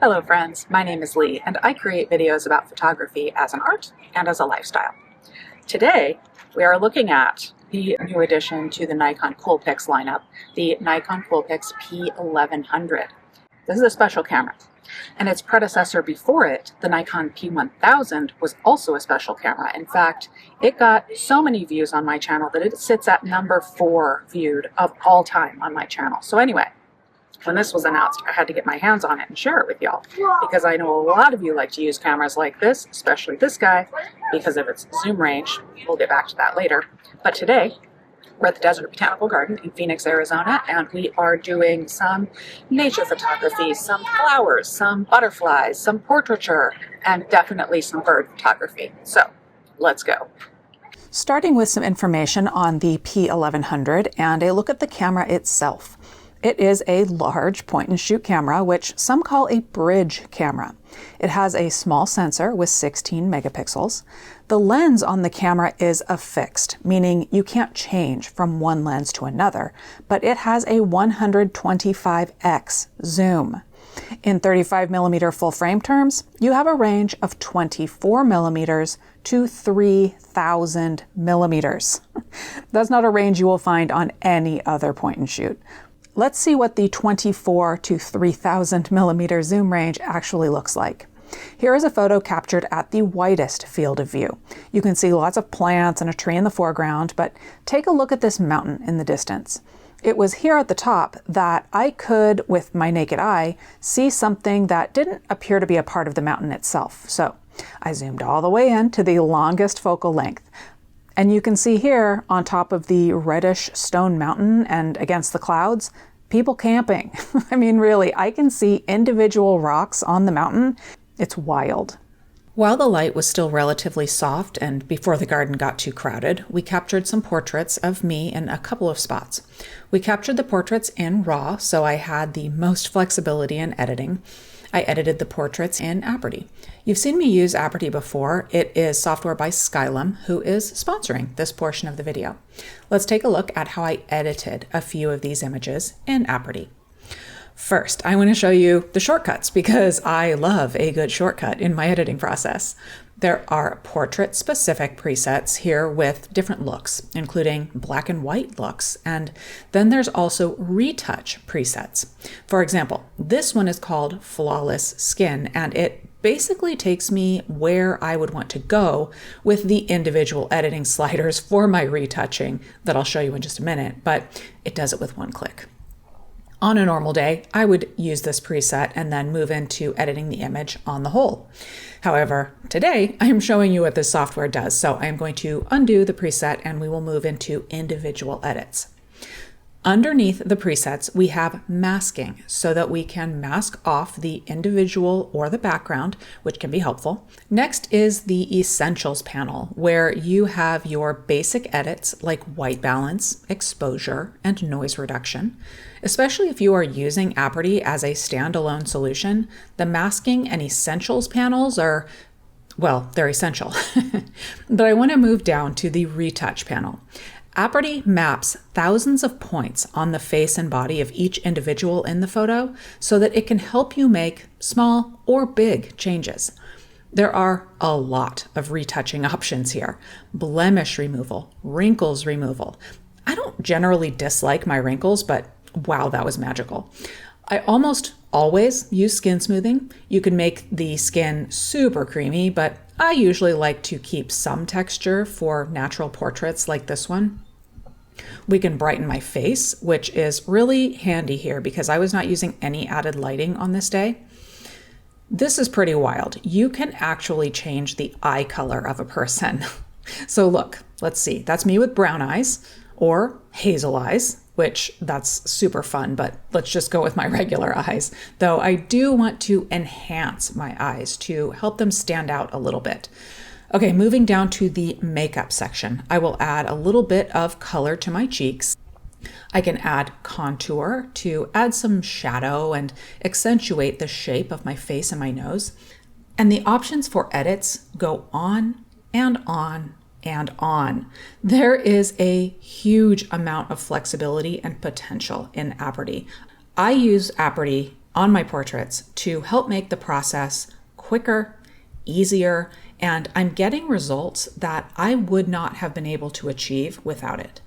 Hello friends, my name is Leigh and I create videos about photography as an art and as a lifestyle. Today we are looking at the new addition to the Nikon Coolpix lineup, the Nikon Coolpix P1100. This is a special camera, and its predecessor before it, the Nikon P1000, was also a special camera. In fact, it got so many views on my channel that it sits at number 4 viewed of all time on my channel. So anyway, when this was announced, I had to get my hands on it and share it with y'all, because I know a lot of you like to use cameras like this, especially this guy, because of its zoom range. We'll get back to that later. But today, we're at the Desert Botanical Garden in Phoenix, Arizona, and we are doing some nature photography, some flowers, some butterflies, some portraiture, and definitely some bird photography. So, let's go. Starting with some information on the P1100 and a look at the camera itself. It is a large point-and-shoot camera, which some call a bridge camera. It has a small sensor with 16 megapixels. The lens on the camera is affixed, meaning you can't change from one lens to another, but it has a 125x zoom. In 35mm full frame terms, you have a range of 24mm to 3,000 millimeters. That's not a range you will find on any other point-and-shoot. Let's see what the 24 to 3,000 millimeter zoom range actually looks like. Here is a photo captured at the widest field of view. You can see lots of plants and a tree in the foreground, but take a look at this mountain in the distance. It was here at the top that I could, with my naked eye, see something that didn't appear to be a part of the mountain itself. So I zoomed all the way in to the longest focal length. And you can see here, on top of the reddish stone mountain and against the clouds, people camping. I mean, really, I can see individual rocks on the mountain. It's wild. While the light was still relatively soft and before the garden got too crowded, we captured some portraits of me in a couple of spots. We captured the portraits in RAW, so I had the most flexibility in editing. I edited the portraits in Aperty. You've seen me use Aperty before. It is software by Skylum, who is sponsoring this portion of the video. Let's take a look at how I edited a few of these images in Aperty. First, I want to show you the shortcuts because I love a good shortcut in my editing process. There are portrait-specific presets here with different looks, including black and white looks, and then there's also retouch presets. For example, this one is called Flawless Skin, and it basically takes me where I would want to go with the individual editing sliders for my retouching that I'll show you in just a minute, but it does it with one click. On a normal day, I would use this preset and then move into editing the image on the whole. However, today I am showing you what this software does, so I am going to undo the preset and we will move into individual edits. Underneath the presets, we have masking so that we can mask off the individual or the background, which can be helpful. Next is the Essentials panel, where you have your basic edits like white balance, exposure, and noise reduction. Especially if you are using Aperty as a standalone solution, the masking and Essentials panels are, well, they're essential. But I want to move down to the Retouch panel. Aperty maps thousands of points on the face and body of each individual in the photo so that it can help you make small or big changes. There are a lot of retouching options here. Blemish removal, wrinkles removal. I don't generally dislike my wrinkles, but wow, that was magical. I almost always use skin smoothing. You can make the skin super creamy, but I usually like to keep some texture for natural portraits like this one. We can brighten my face, which is really handy here because I was not using any added lighting on this day. This is pretty wild. You can actually change the eye color of a person. So look, let's see. That's me with brown eyes or hazel eyes, which that's super fun, but let's just go with my regular eyes. Though I do want to enhance my eyes to help them stand out a little bit. Okay, moving down to the makeup section, I will add a little bit of color to my cheeks. I can add contour to add some shadow and accentuate the shape of my face and my nose. And the options for edits go on and on and on. There is a huge amount of flexibility and potential in Aperty. I use Aperty on my portraits to help make the process quicker, easier, and I'm getting results that I would not have been able to achieve without it.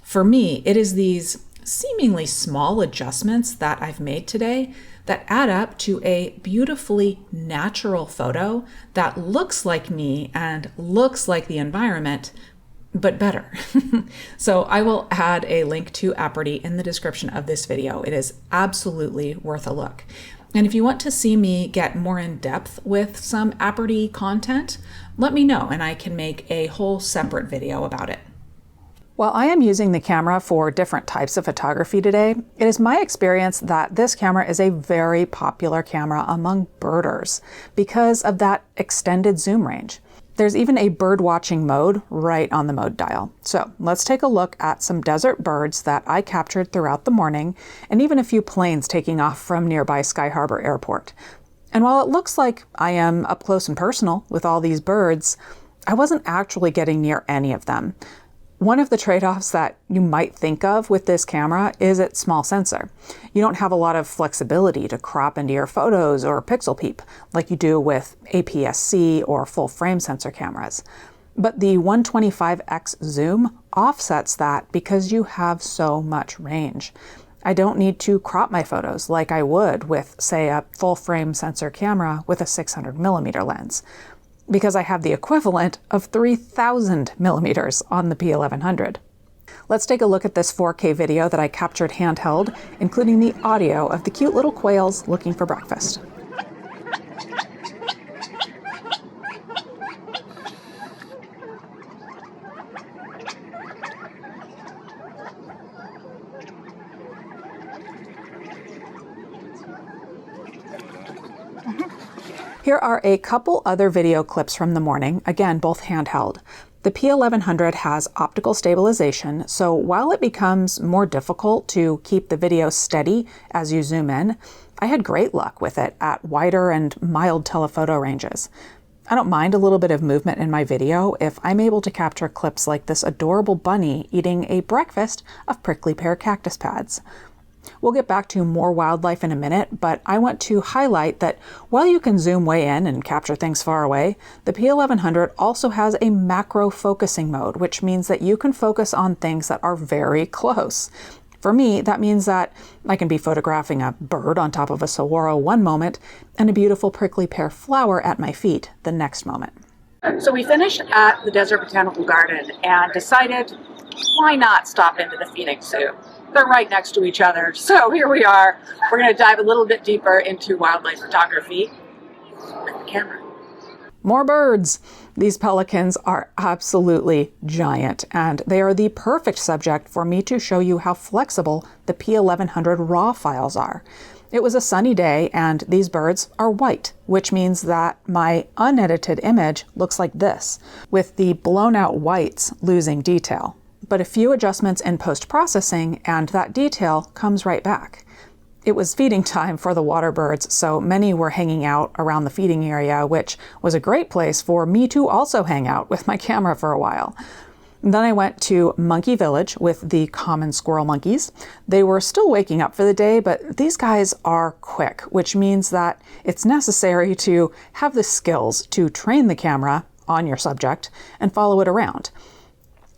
For me, it is these seemingly small adjustments that I've made today that add up to a beautifully natural photo that looks like me and looks like the environment, but better. So I will add a link to Apperty in the description of this video. It is absolutely worth a look. And if you want to see me get more in depth with some Apperty content, let me know and I can make a whole separate video about it. While I am using the camera for different types of photography today, it is my experience that this camera is a very popular camera among birders because of that extended zoom range. There's even a bird watching mode right on the mode dial. So let's take a look at some desert birds that I captured throughout the morning, and even a few planes taking off from nearby Sky Harbor Airport. And while it looks like I am up close and personal with all these birds, I wasn't actually getting near any of them. One of the trade-offs that you might think of with this camera is its small sensor. You don't have a lot of flexibility to crop into your photos or pixel peep like you do with APS-C or full frame sensor cameras. But the 125x zoom offsets that because you have so much range. I don't need to crop my photos like I would with, say, a full frame sensor camera with a 600mm lens, because I have the equivalent of 3,000 millimeters on the P1100. Let's take a look at this 4K video that I captured handheld, including the audio of the cute little quails looking for breakfast. Here are a couple other video clips from the morning, again, both handheld. The P1100 has optical stabilization, so while it becomes more difficult to keep the video steady as you zoom in, I had great luck with it at wider and mild telephoto ranges. I don't mind a little bit of movement in my video if I'm able to capture clips like this adorable bunny eating a breakfast of prickly pear cactus pads. We'll get back to more wildlife in a minute, but I want to highlight that while you can zoom way in and capture things far away, the P1100 also has a macro focusing mode, which means that you can focus on things that are very close. For me, that means that I can be photographing a bird on top of a saguaro one moment and a beautiful prickly pear flower at my feet the next moment. So we finished at the Desert Botanical Garden and decided, why not stop into the Phoenix Zoo? They're right next to each other. So here we are. We're going to dive a little bit deeper into wildlife photography with the camera. More birds! These pelicans are absolutely giant, and they are the perfect subject for me to show you how flexible the P1100 RAW files are. It was a sunny day, and these birds are white, which means that my unedited image looks like this, with the blown out whites losing detail. But a few adjustments in post-processing and that detail comes right back. It was feeding time for the water birds, so many were hanging out around the feeding area, which was a great place for me to also hang out with my camera for a while. Then I went to Monkey Village with the common squirrel monkeys. They were still waking up for the day, but these guys are quick, which means that it's necessary to have the skills to train the camera on your subject and follow it around.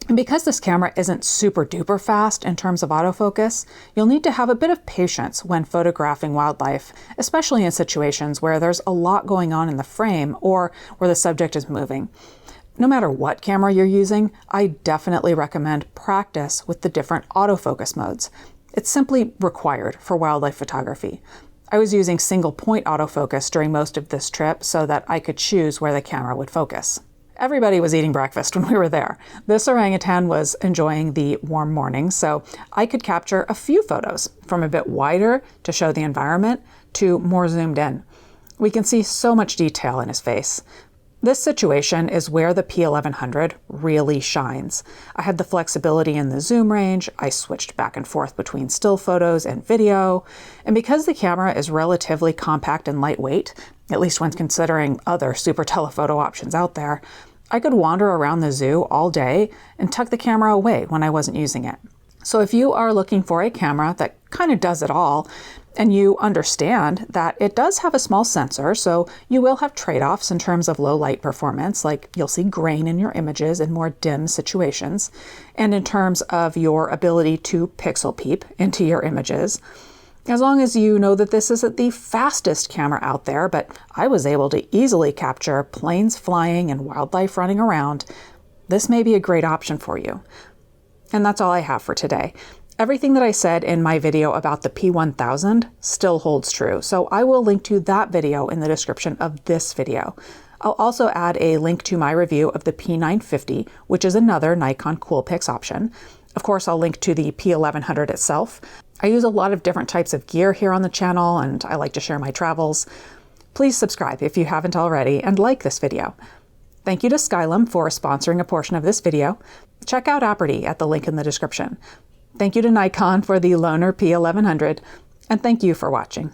And because this camera isn't super duper fast in terms of autofocus, you'll need to have a bit of patience when photographing wildlife, especially in situations where there's a lot going on in the frame or where the subject is moving. No matter what camera you're using, I definitely recommend practice with the different autofocus modes. It's simply required for wildlife photography. I was using single point autofocus during most of this trip so that I could choose where the camera would focus. Everybody was eating breakfast when we were there. This orangutan was enjoying the warm morning, so I could capture a few photos from a bit wider to show the environment to more zoomed in. We can see so much detail in his face. This situation is where the P1100 really shines. I had the flexibility in the zoom range, I switched back and forth between still photos and video, and because the camera is relatively compact and lightweight, at least when considering other super telephoto options out there, I could wander around the zoo all day and tuck the camera away when I wasn't using it. So if you are looking for a camera that kind of does it all, and you understand that it does have a small sensor, so you will have trade-offs in terms of low light performance, like you'll see grain in your images in more dim situations, and in terms of your ability to pixel peep into your images. As long as you know that this isn't the fastest camera out there, but I was able to easily capture planes flying and wildlife running around, this may be a great option for you. And that's all I have for today. Everything that I said in my video about the P1000 still holds true, so I will link to that video in the description of this video. I'll also add a link to my review of the P950, which is another Nikon Coolpix option. Of course, I'll link to the P1100 itself. I use a lot of different types of gear here on the channel, and I like to share my travels. Please subscribe if you haven't already, and like this video. Thank you to Skylum for sponsoring a portion of this video. Check out Aperty at the link in the description. Thank you to Nikon for the Loaner P1100, and thank you for watching.